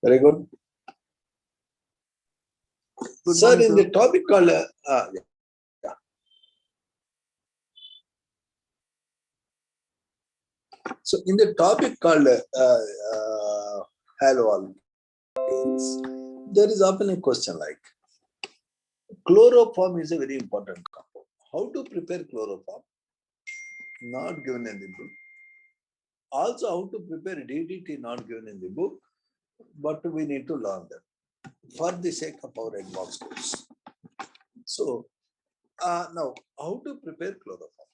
Very good. Good Sir, morning, in sir. the topic called, yeah. So in the topic called haloalkanes, there is often a question like, chloroform is a very important compound. How to prepare chloroform? Not given in the book. Also, how to prepare DDT? Not given in the book, but we need to learn them for the sake of our advanced course. So now, how to prepare chloroform?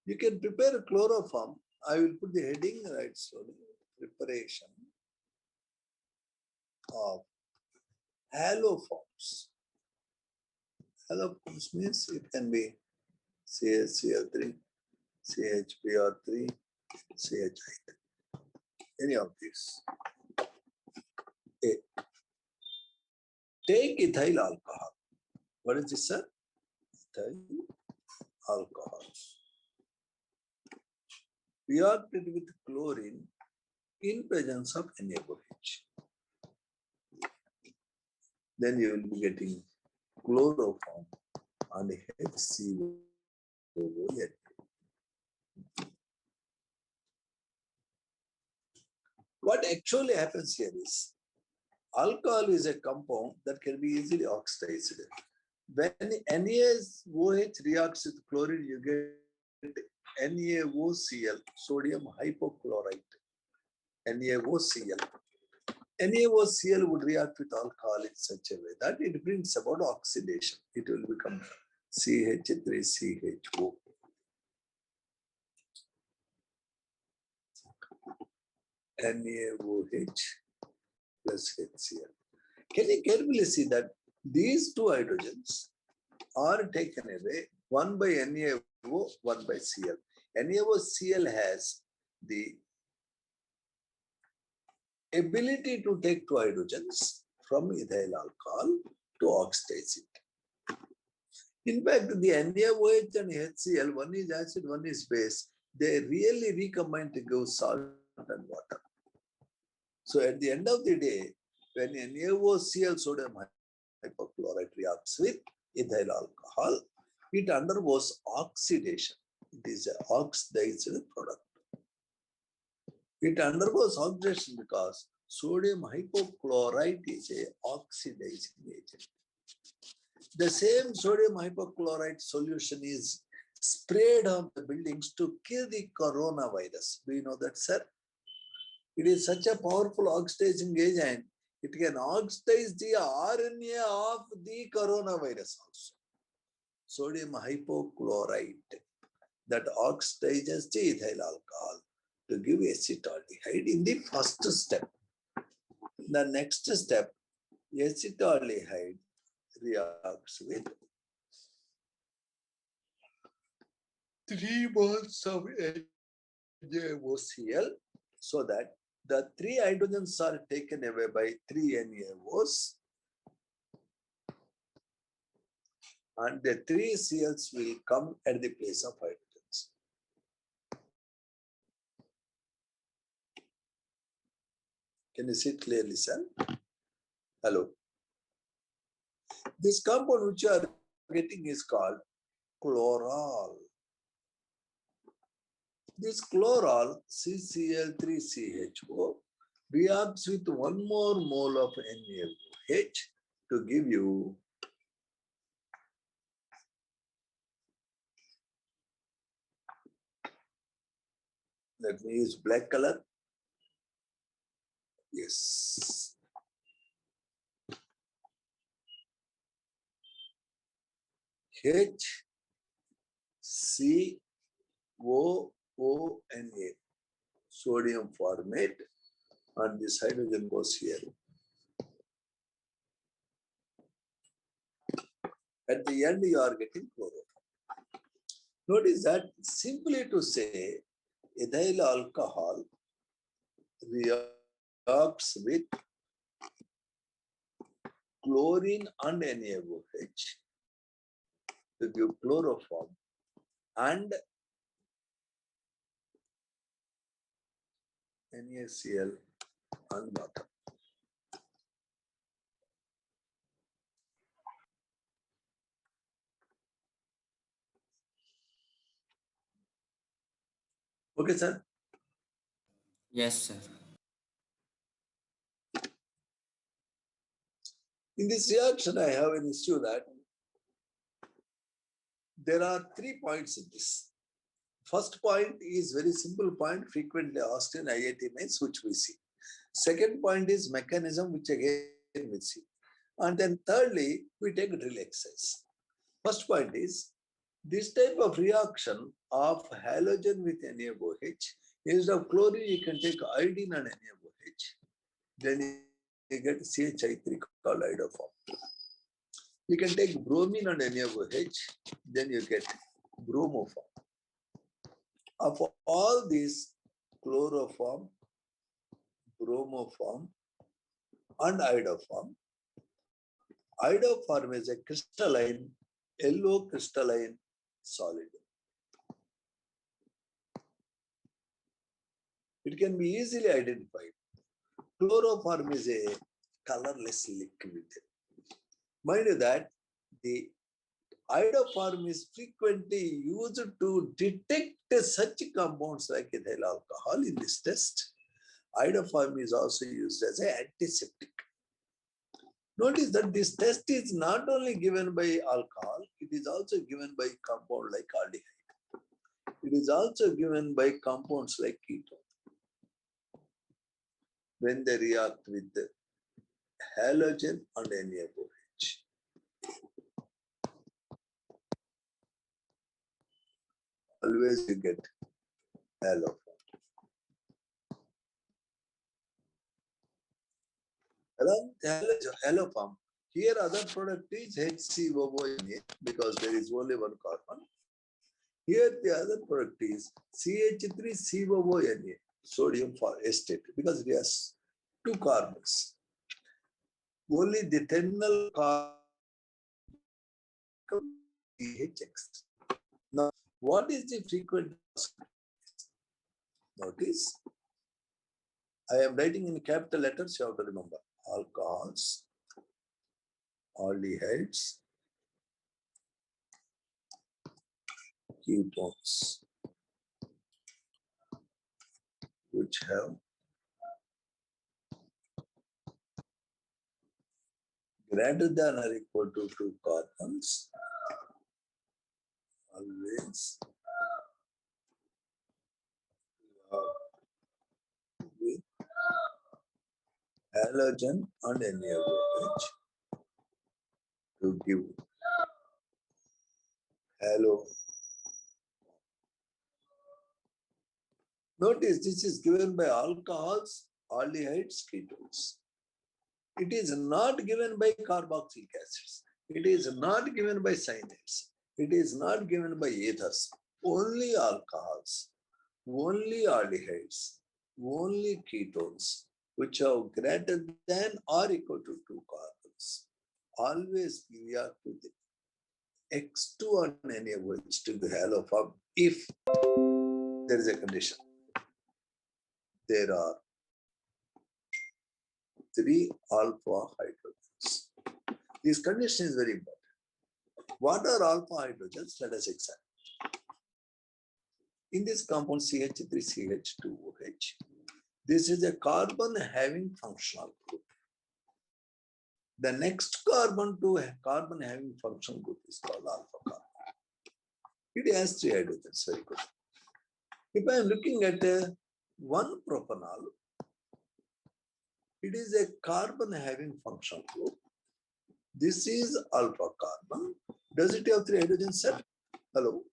You can prepare a chloroform. I will put the heading right slowly. Preparation of haloforms. Haloforms means it can be CHCl3, CHBr3, CHI3. Any of these. A. Take ethyl alcohol. What is this, sir? Ethyl alcohol. Reacted with chlorine in presence of NaOH. Then you will be getting chloroform and HCOOH. What actually happens here is, alcohol is a compound that can be easily oxidized. When NaOH reacts with chlorine, you get NaOCl, sodium hypochlorite. NaOCl. NaOCl would react with alcohol in such a way that it brings about oxidation. It will become CH3CHO. NaOH plus HCl. Can you carefully see that these two hydrogens are taken away, one by NaO, one by Cl. NaOCl has the ability to take two hydrogens from ethyl alcohol to oxidize it. In fact, the NaOH and HCl, one is acid, one is base, they really recombine to give salt and water. So at the end of the day, when NaOCl, sodium hypochlorite, reacts with ethyl alcohol, it undergoes oxidation. It is an oxidized product. It undergoes oxidation because sodium hypochlorite is an oxidizing agent. The same sodium hypochlorite solution is sprayed on the buildings to kill the coronavirus. Do you know that, sir? It is such a powerful oxidizing agent. It can oxidize the RNA of the coronavirus also. Sodium hypochlorite that oxidizes the ethyl alcohol to give acetaldehyde in the first step. The next step, acetaldehyde reacts with 3 moles of NaOCl so that the 3 hydrogens are taken away by 3 NaOs and the 3 Cls will come at the place of hydrogens. Can you see it clearly, sir? Hello. This compound which you are getting is called chloral. This chloral, CCl3CHO, reacts with 1 more mole of NaOH to give you let me use black color. Yes. HCOONA, sodium formate, and this hydrogen goes here. At the end, you are getting chloroform. Notice that simply to say ethyl alcohol reacts with chlorine and NaOH to give chloroform and NaCl and water. Okay, sir. Yes, sir. In this reaction, I have an issue that there are 3 points in this. First point is very simple point frequently asked in IIT mains, which we see. Second point is mechanism, which again we see. And then thirdly, we take drill exercise. First point is this type of reaction of halogen with NaOH, instead of chlorine, you can take iodine and NaOH. Then you get CH3 called iodoform. You can take bromine and NaOH, then you get bromoform. Of all these, chloroform, bromoform, and iodoform, iodoform is a crystalline, yellow crystalline solid. It can be easily identified. Chloroform is a colorless liquid. Mind you that the iodoform is frequently used to detect such compounds like ethyl alcohol in this test. Iodoform is also used as an antiseptic. Notice that this test is not only given by alcohol, it is also given by compound like aldehyde. It is also given by compounds like ketone. When they react with the halogen and NaOH. Always you get haloform. Haloform. Here other product is HCOONA because there is only one carbon. Here the other product is CH3COONA, sodium for estate, because it has two carbons. Only the terminal carbon CHX. Now, what is the frequent? Notice, I am writing in capital letters, you have to remember. Alcohols, aldehydes, ketones, which have greater than or equal to 2 carbons, always with halogen and NaOH to give halo. Notice this is given by alcohols, aldehydes, ketones. It is not given by carboxylic acids. It is not given by cyanides. It is not given by ethers. Only alcohols, only aldehydes, only ketones, which are greater than or equal to 2 carbons. Always react with X2 and NaOH to the haloform if there is a condition. There are 3 alpha hydrogens. This condition is very important. What are alpha hydrogens? Let us examine. In this compound CH3CH2OH, this is a carbon having functional group. The next carbon to carbon having functional group is called alpha carbon. It has 3 hydrogens, very good. If I am looking at one propanol, it is a carbon having functional group. This is alpha carbon. Does it have 3 hydrogens, sir? Hello?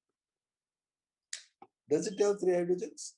Does it have 3 hydrogens?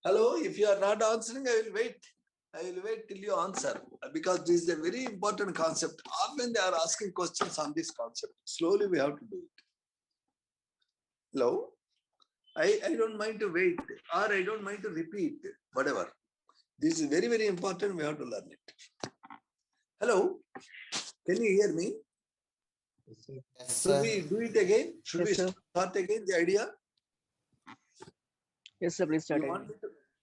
Hello, if you are not answering, I will wait. I will wait till you answer because this is a very important concept. Often they are asking questions on this concept. Slowly we have to do it. Hello, I don't mind to wait or I don't mind to repeat, whatever. This is very, very important. We have to learn it. Hello, can you hear me? Yes, Should sir. we do it again? Should Yes, we sir. start again the idea? Yes, sir. Please start.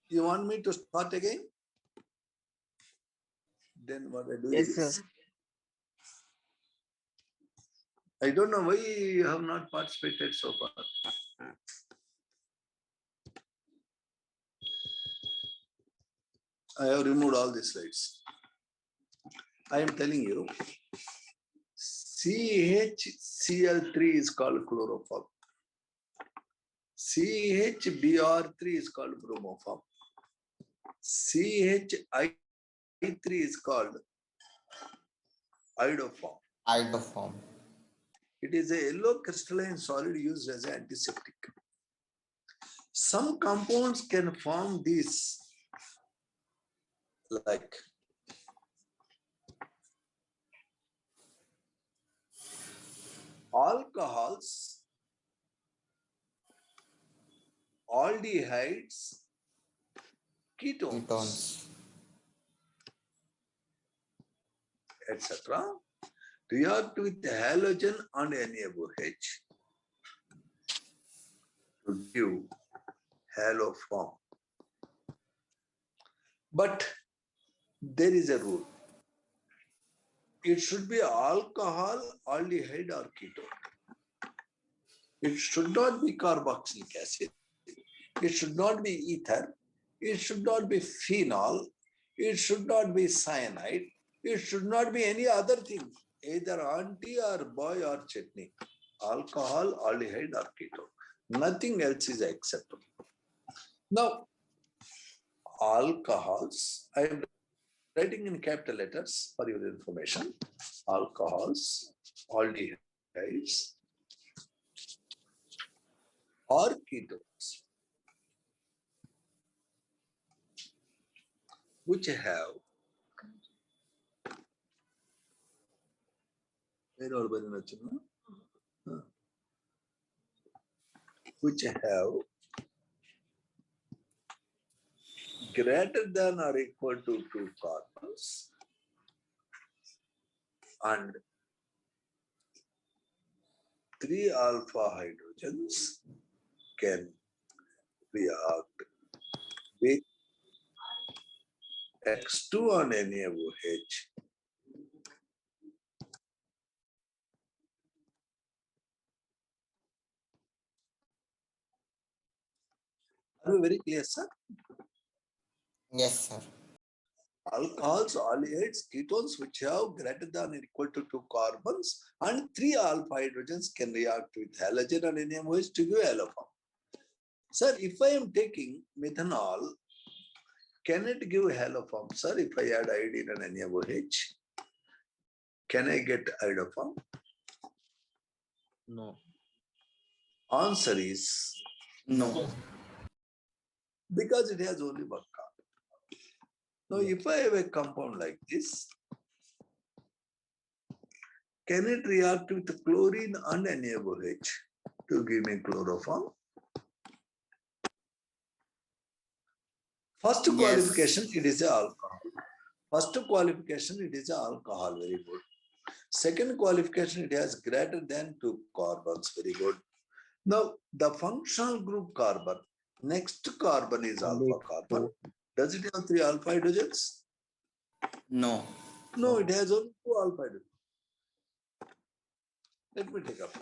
You want me to start again? Then what I do Yes, is, sir. I don't know why you have not participated so far. I have removed all the slides. I am telling you, CHCl3 is called chloroform. CHBr3 is called bromoform. CHI3 is called iodoform. Iodoform. It is a yellow crystalline solid used as an antiseptic. Some compounds can form these like alcohols, aldehydes, ketones, Ketones. etc. react with halogen and NaOH to give haloform. But there is a rule. It should be alcohol, aldehyde, or ketone. It should not be carboxylic acid. It should not be ether. It should not be phenol. It should not be cyanide. It should not be any other thing, either anti or boy or chutney. Alcohol, aldehyde, or ketone. Nothing else is acceptable. Now, alcohols, I am writing in capital letters for your information. Alcohols, aldehydes, or ketones, which have greater than or equal to 2 carbons and 3 alpha hydrogens can react with X2 and NaOH. Are you very clear, sir? Yes, sir. Alcohols, aldehydes, ketones which have greater than or equal to 2 carbons and 3 alpha hydrogens can react with halogen and NaOH to give haloform. Sir, if I am taking methanol, can it give haloform, sir, if I add iodine and NaOH? Can I get iodoform? No. Answer is No. because it has only one carbon. Now, if I have a compound like this, can it react with chlorine and NaOH to give me chloroform? First Yes. qualification, it is a alcohol. First qualification, it is a alcohol, very good. Second qualification, it has greater than 2 carbons, very good. Now, the functional group carbon, next carbon is alpha carbon. Does it have 3 alpha hydrogens? No. No, it has only 2 alpha hydrogens. Let me take up.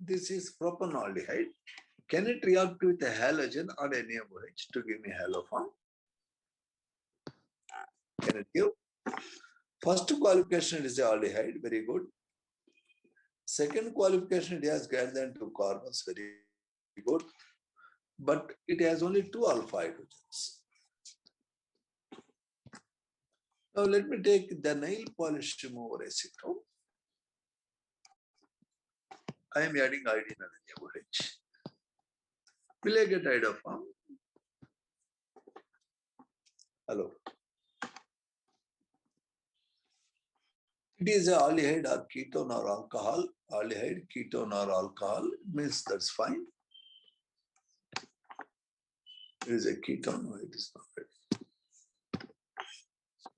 This is propanaldehyde. Can it react with a halogen or NaOH to give me haloform? Can it give? First qualification is aldehyde, very good. Second qualification, it has greater than 2 carbons, very good. But it has only 2 alpha hydrogens. Now let me take the nail polish remover acetone. I am adding iodine and NaOH. Will I get iodoform? Hello. It is a aldehyde or ketone or alcohol. Aldehyde, ketone or alcohol means that's fine. It is a ketone. No, it is not. It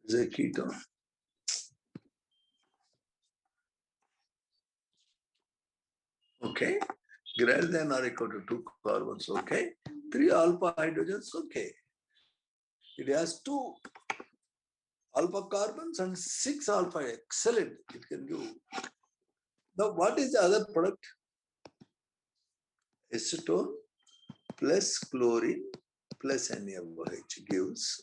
is a ketone. Okay. Greater than or equal to 2 carbons. Okay. 3 alpha hydrogens. Okay. It has 2 alpha carbons and 6 alpha. Excellent. It can do. Now, what is the other product? Acetone plus chlorine plus NaOH gives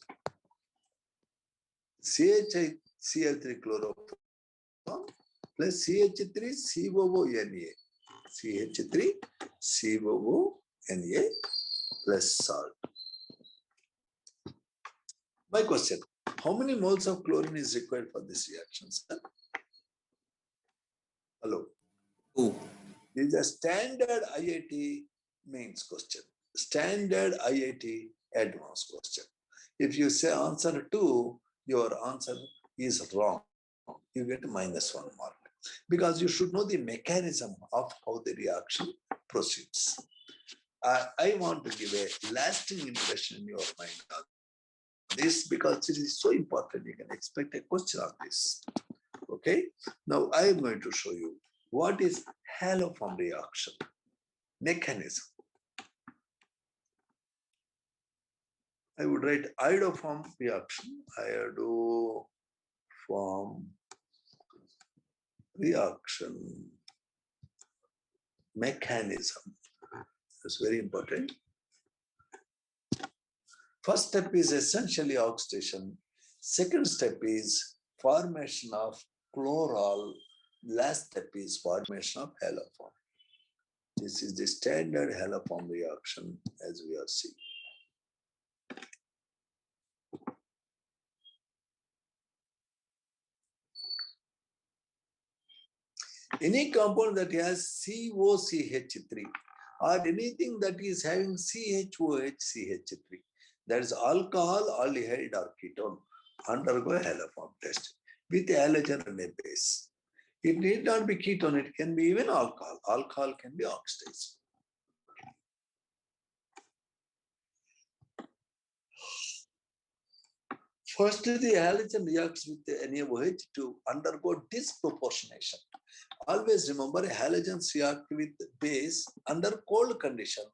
CH3 chloroform plus CH3COONA. CH3COONA plus salt. My question, how many moles of chlorine is required for this reaction, sir? Hello. 2. This is a standard IIT mains question. Standard IIT advanced question. If you say answer 2, your answer is wrong. You get -1 mark. Because you should know the mechanism of how the reaction proceeds. I want to give a lasting impression in your mind on this because it is so important. You can expect a question on this. Okay. Now I am going to show you what is haloform reaction mechanism. I would write iodoform reaction. Iodoform reaction mechanism. That's very important. First step is essentially oxidation. Second step is formation of chloral. Last step is formation of haloform. This is the standard haloform reaction as we are seeing. Any compound that has COCH3 or anything that is having CHOH-CH3, that is alcohol, aldehyde or ketone, undergo a haloform test with a halogen and a base. It need not be ketone, it can be even alcohol. Alcohol can be oxidized. First, the halogen reacts with the NaOH to undergo disproportionation. Always remember, halogens react with base under cold condition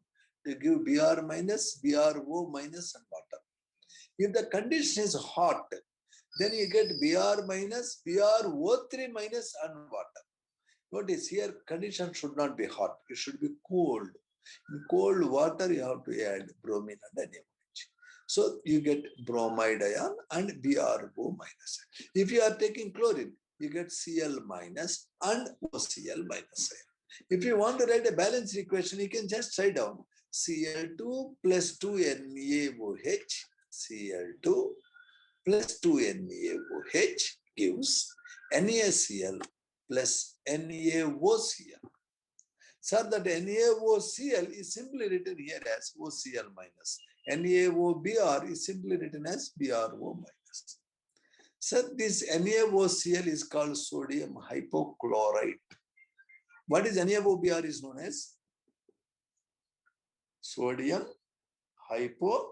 to give Br minus, BrO minus and water. If the condition is hot, then you get Br minus, BrO3 minus and water. Notice here, condition should not be hot. It should be cold. In cold water, you have to add bromine and NaOH. So you get bromide ion and BrO minus. If you are taking chlorine, you get Cl minus and OCl minus ion. If you want to write a balanced equation, you can just write down Cl2 plus 2 NaOH, Cl2 plus 2 NaOH gives NaCl plus NaOCl. Sir, that NaOCl is simply written here as OCl minus. NaOBr is simply written as BrO minus. Sir, this NaOCl is called sodium hypochlorite. What is NaOBr is known as? Sodium hypobromite.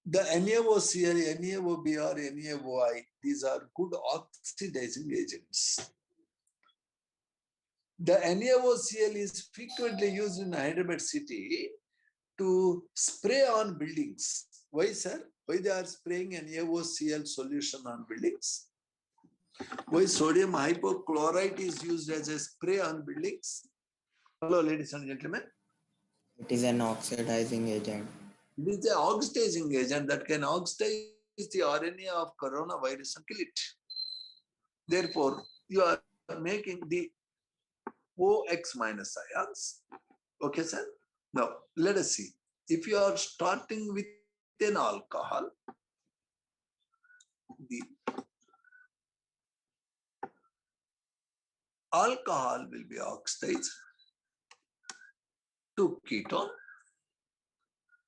The NaOCl, NaOBr, NaOI, these are good oxidizing agents. The NaOCl is frequently used in Hyderabad city to spray on buildings. Why, sir? Why they are spraying NaOCl solution on buildings? Why sodium hypochlorite is used as a spray on buildings? Hello, ladies and gentlemen. It is an oxidizing agent. It is an oxidizing agent that can oxidize the RNA of coronavirus and kill it. Therefore, you are making the OX minus ions. Okay, sir? Now, let us see. If you are starting with an alcohol, the alcohol will be oxidized to ketone.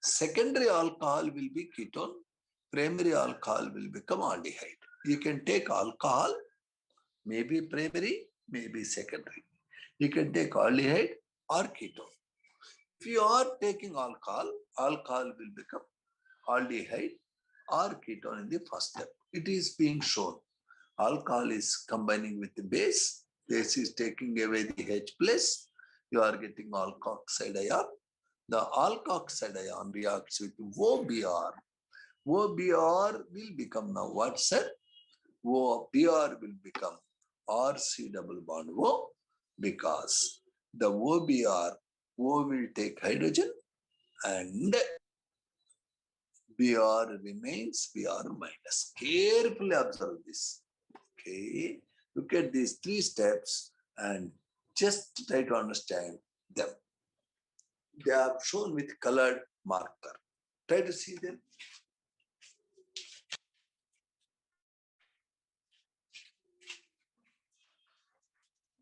Secondary alcohol will be ketone. Primary alcohol will become aldehyde. You can take alcohol, maybe primary, maybe secondary. You can take aldehyde or ketone. If you are taking alcohol, alcohol will become aldehyde or ketone in the first step. It is being shown. Alcohol is combining with the base. Base is taking away the H plus. You are getting alkoxide ion. The alkoxide ion reacts with OBr. OBr will become now what, sir? OBr will become RC double bond O, because the OBr, O will take hydrogen and Br remains Br minus. Carefully observe this. Okay. Look at these three steps and just try to understand them. They are shown with colored marker. Try to see them.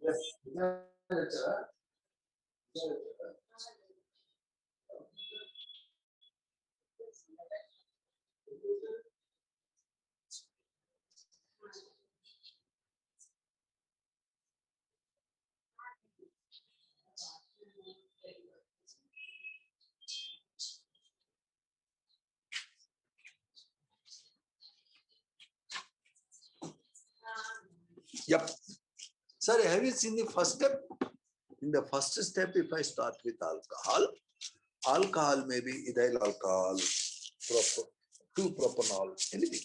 Yes. Yep. Sorry, have you seen the first step? In the first step, if I start with alcohol, alcohol may be ethyl alcohol, 2-propanol, anything.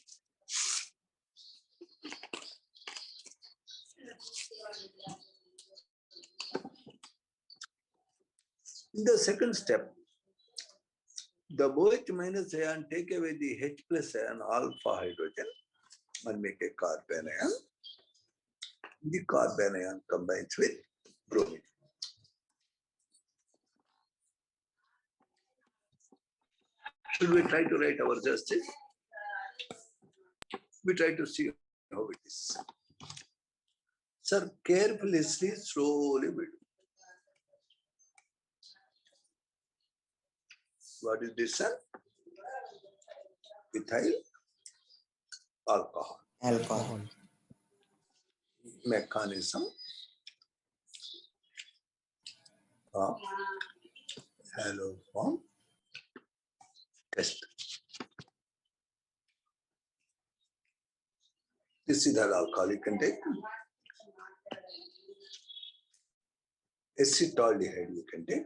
In the second step, the OH minus ion take away the H plus ion alpha hydrogen and make a carbon ion. The carbon ion combines with bromine. Should we try to write our justice? We try to see how it is. Sir, carefully, slowly we do. What is this, sir? Ethyl alcohol. Alcohol. Mechanism of halo form test. This is ethyl alcohol. You can take acetaldehyde. You can take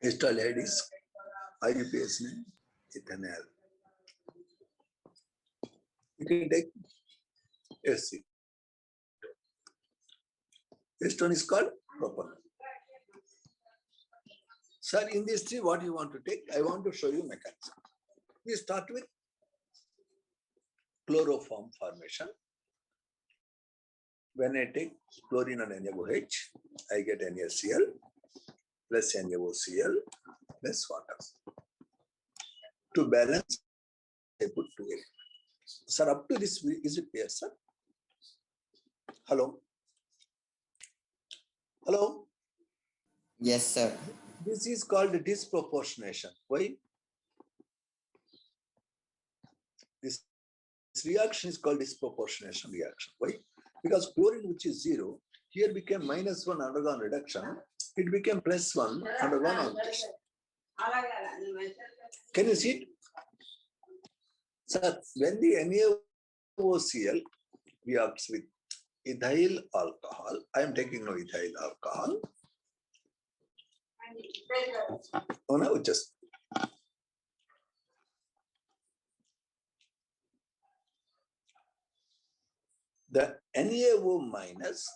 acetaldehyde is IUPAC name ethanol. You can take acid. This one is called propanol. Sir, in these three, what you want to take? I want to show you mechanism. We start with chloroform formation. When I take chlorine and NaOH, I get NaCl plus NaOCl plus water. To balance, I put 2 elements. Sir, up to this, is it clear, sir? Hello? Hello? Yes, sir. This is called disproportionation. Why? This reaction is called disproportionation reaction. Why? Because chlorine, which is 0, here became -1 undergone reduction. It became +1 undergone oxidation. Can you see it? Sir, when the NaOCl reacts with ethyl alcohol, I am taking no ethyl alcohol. Oh, no, just the NaO minus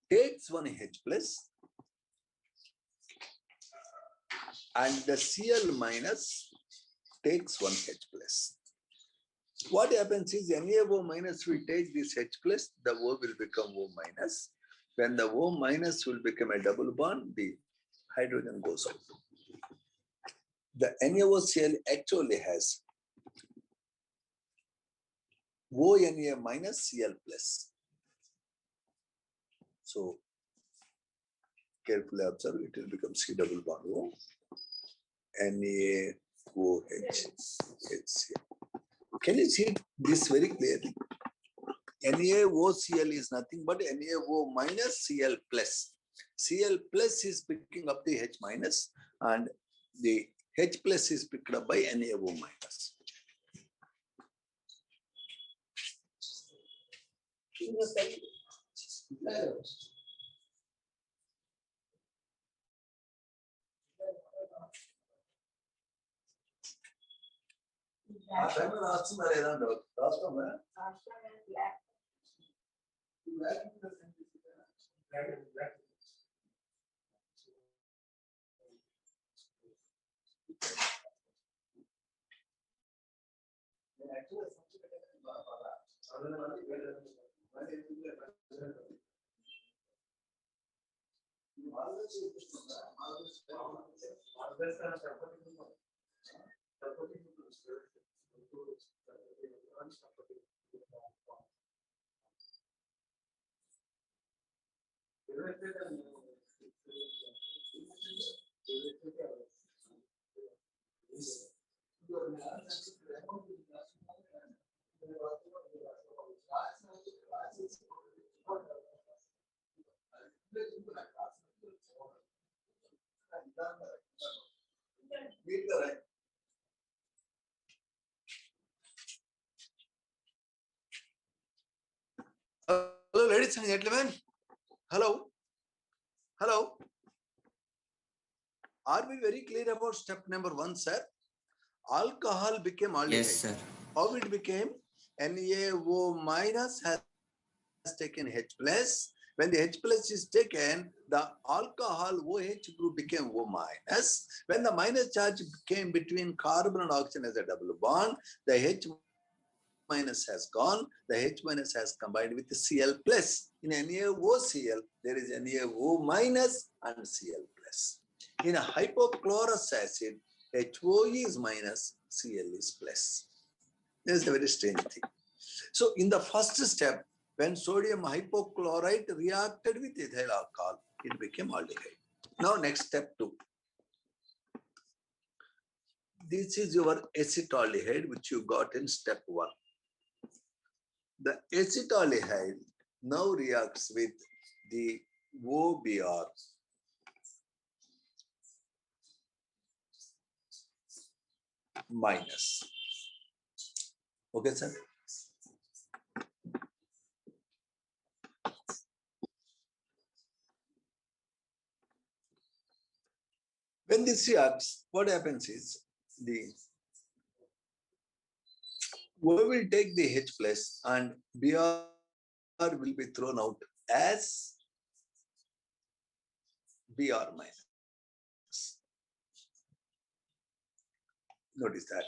takes one H plus and the Cl minus takes one H plus. What happens is NaO minus will take this H plus, the O will become O minus. When the O minus will become a double bond, the hydrogen goes out. The NaOCl actually has ONA minus Cl plus. So carefully observe, it will become C double bond O, NaOH, HCl. Can you see this very clearly? NaOCl is nothing but NaO minus Cl plus. Cl plus is picking up the H minus and the H plus is picked up by NaO minus. Hello, ladies and gentlemen. Hello. Hello. Are we very clear about step number 1, sir? Alcohol became aldehyde. Yes, sir. How it became? NaO minus has taken H plus. When the H plus is taken, the alcohol OH group became O minus. When the minus charge came between carbon and oxygen as a double bond, the H minus has gone, the H minus has combined with the Cl plus. In NaOCl, there is NaO minus and Cl plus. In a hypochlorous acid, HO is minus, Cl is plus. This is a very strange thing. So in the first step, when sodium hypochlorite reacted with ethyl alcohol, it became aldehyde. Now next step 2. This is your acetaldehyde which you got in step 1. The acetaldehyde now reacts with the OBr minus. Okay, sir? When this reacts, what happens is the O will take the H plus and Br will be thrown out as Br minus. Notice that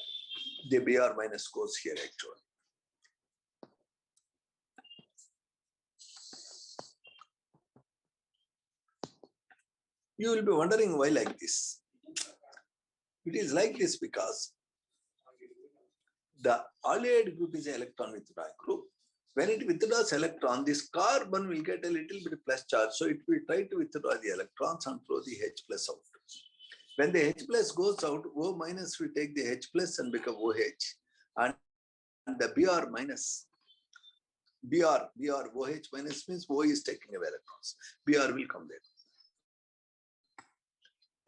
the Br minus goes here actually. You will be wondering why like this. It is like this because the aldehyde group is an electron withdrawing group. When it withdraws electron, this carbon will get a little bit plus charge. So it will try to withdraw the electrons and throw the H plus out. When the H plus goes out, O minus will take the H plus and become OH. And the Br minus, OH minus means O is taking away electrons. Br will come there.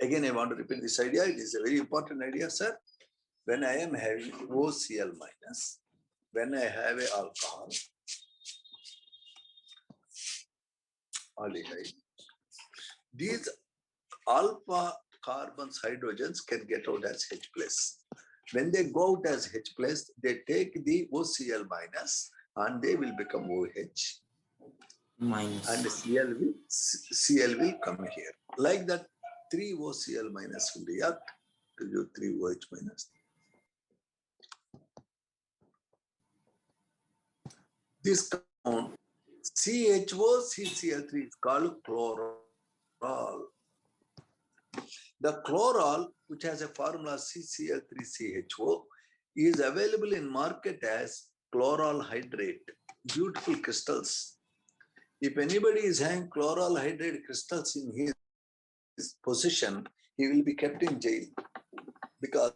Again, I want to repeat this idea. It is a very important idea, sir. When I am having OCl minus, when I have a alcohol, aldehyde, these alpha carbons, hydrogens can get out as H plus. When they go out as H plus, they take the OCl minus and they will become OH. Minus. And Cl will come here. Like that, 3 OCl minus will react to give 3 OH minus. This compound CHO-CCl3 is called chloral. The chloral, which has a formula CCl3CHO, is available in market as chloral hydrate, beautiful crystals. If anybody is having chloral hydrate crystals in his possession, he will be kept in jail, because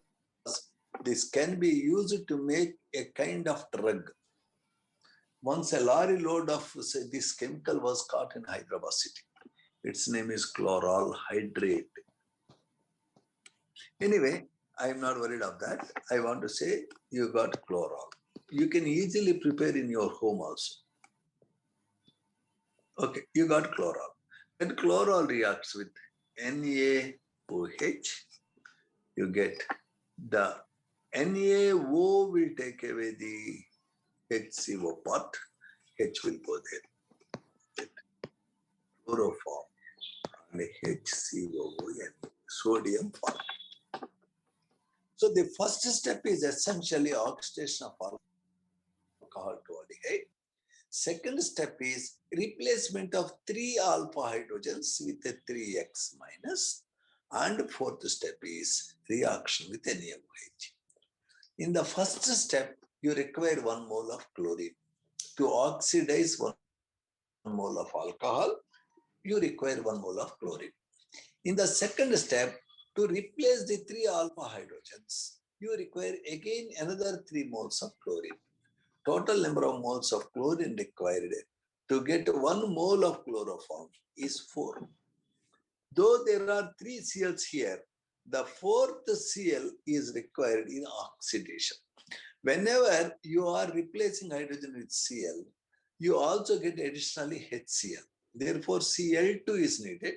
this can be used to make a kind of drug. Once a lorry load of this chemical was caught in Hyderabad city. Its name is chloral hydrate. Anyway, I am not worried of that. I want to say you got chloral. You can easily prepare in your home also. Okay, you got chloral. When chloral reacts with NaOH, you get the NaO will take away the HCO part, H will go there. Chloroform and HCOO, sodium part. So the first step is essentially oxidation of alcohol to aldehyde. Second step is replacement of 3 alpha hydrogens with a 3x minus. And fourth step is reaction with NaOH. In the first step, you require 1 mole of chlorine. To oxidize 1 mole of alcohol, you require 1 mole of chlorine. In the second step, to replace the 3 alpha hydrogens, you require again another 3 moles of chlorine. Total number of moles of chlorine required to get 1 mole of chloroform is 4. Though there are 3 Cls here, the 4th Cl is required in oxidation. Whenever you are replacing hydrogen with Cl, you also get additionally HCl. Therefore, Cl2 is needed.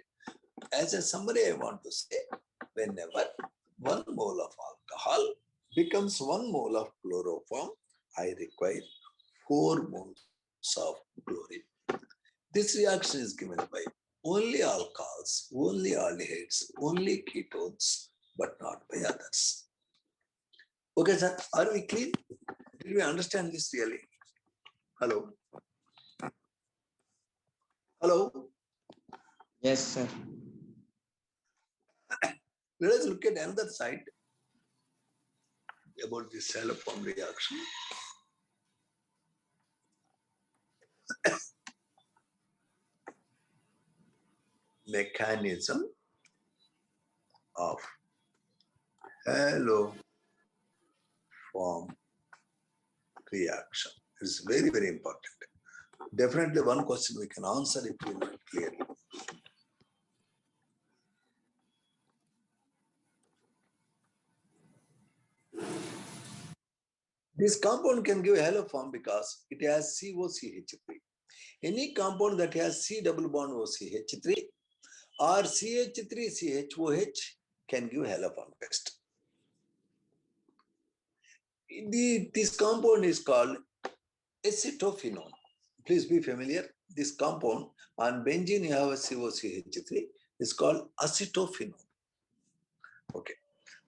As a summary, I want to say, whenever 1 mole of alcohol becomes 1 mole of chloroform, I require 4 moles of chlorine. This reaction is given by only alcohols, only aldehydes, only ketones, but not by others. Okay, sir, are we clear? Did we understand this really? Hello? Hello? Yes, sir. Let us look at another side about this Salophone reaction. Mechanism of haloform reaction is very, very important. Definitely one question we can answer if we know it clearly. This compound can give haloform because it has COCH3. Any compound that has C double bond OCH3 or CH3CHOH can give haloform test. This compound is called acetophenone. Please be familiar. This compound on benzene you have a COCH3 is called acetophenone. Okay.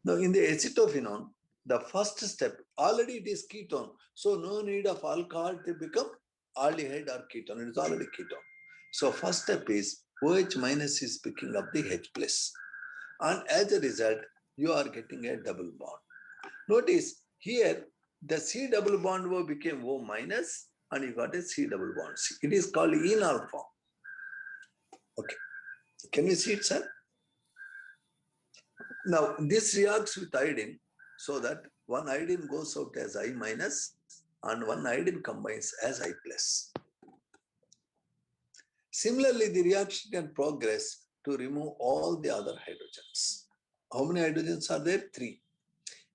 Now in the acetophenone, the first step, already it is ketone. So no need of alcohol to become aldehyde or ketone. It is already ketone. So first step is OH minus is picking up the H plus. And as a result, you are getting a double bond. Notice here, the C double bond O became O minus and you got a C double bond C. It is called enol form. Okay. Can you see it, sir? Now, this reacts with iodine so that one iodine goes out as I minus and one iodine combines as I plus. Similarly, the reaction can progress to remove all the other hydrogens. How many hydrogens are there? 3.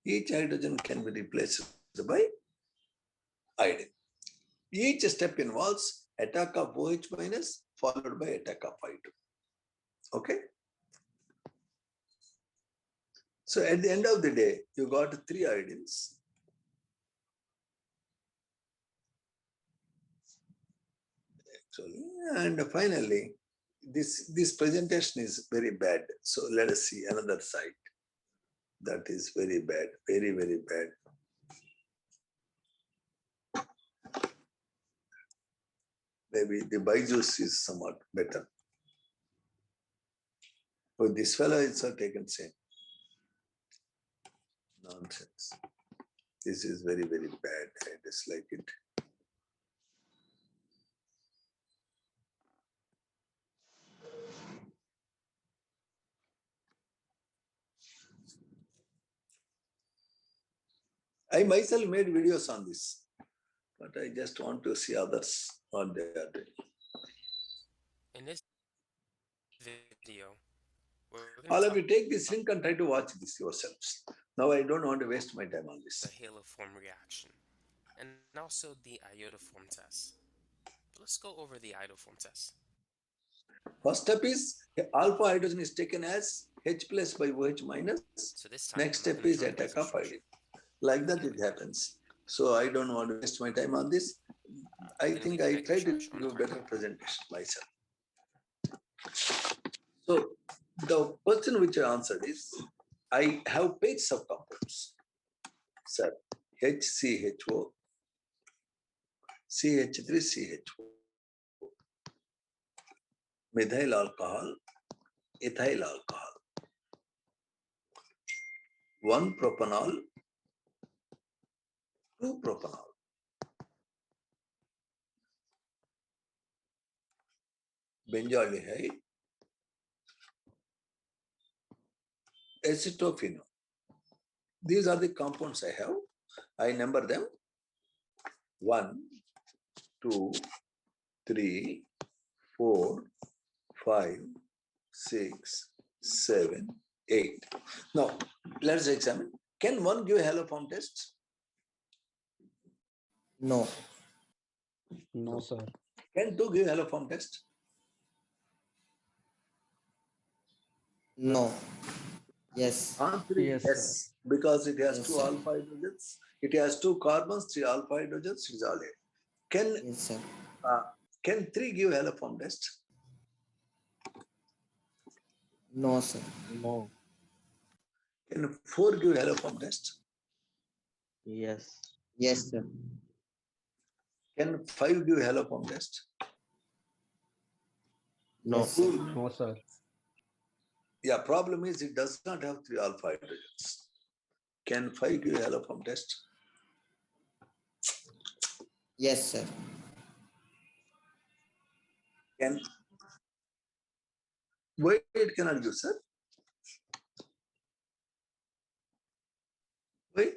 Each hydrogen can be replaced by iodine. Each step involves attack of OH minus followed by attack of I2. Okay? So at the end of the day, you got 3 iodines. Actually, and finally, this presentation is very bad. So let us see another side. That is very bad, very, very bad. Maybe the Byju's is somewhat better. But this fellow is taken same. Nonsense. This is very, very bad. dislike it. I myself made videos on this, but I just want to see others what they are doing. In this video, we're going to All talk of you take this link and try to watch this yourselves. Now I don't want to waste my time on the this. haloform reaction and also the iodoform test. Let's go over the iodoform test. First step is alpha hydrogen is taken as H plus by OH minus. So this time, Next I'm step not gonna is draw the attack basic of structure. iodine. Like that it happens. So I don't want to waste my time on this. I Then think we I connect the tried to structure on do top. better presentation myself. So the question which I answered is, I have page subcompounds. Sir, HCHO, CH3, CHO, methyl alcohol, ethyl alcohol, 1 propanol, 2 propanol, benzaldehyde, acetophenone. These are the compounds I have. I number them 1, 2, 3, 4, 5, 6, 7, 8. Now, let's examine. Can one give haloform test? No. No, sir. Can 2 give haloform test? No. Yes. Answer is Yes, yes, because it has Yes, 2 sir. alpha hydrogens. It has 2 carbons, 3 alpha hydrogens. It's all it. Can Yes, sir. can 3 give haloform test? No, sir. No. Can 4 give haloform test? Yes. Yes, sir. Can 5 give haloform test? No. Yes, sir. No, sir. Yeah, problem is it does not have 3 alpha hydrogens. Can 5 give haloform test? Yes, sir. Can why it cannot give, sir? Why?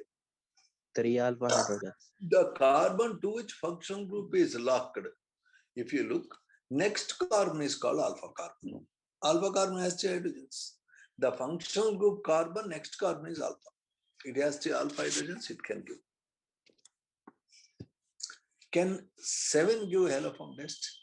3 alpha hydrogens. The carbon to which functional group is locked. If you look, next carbon is called alpha carbon. Alpha carbon has 3 hydrogens. The functional group carbon, next carbon is alpha. It has 3 alpha hydrogens, it can give. Can 7 give haloform test?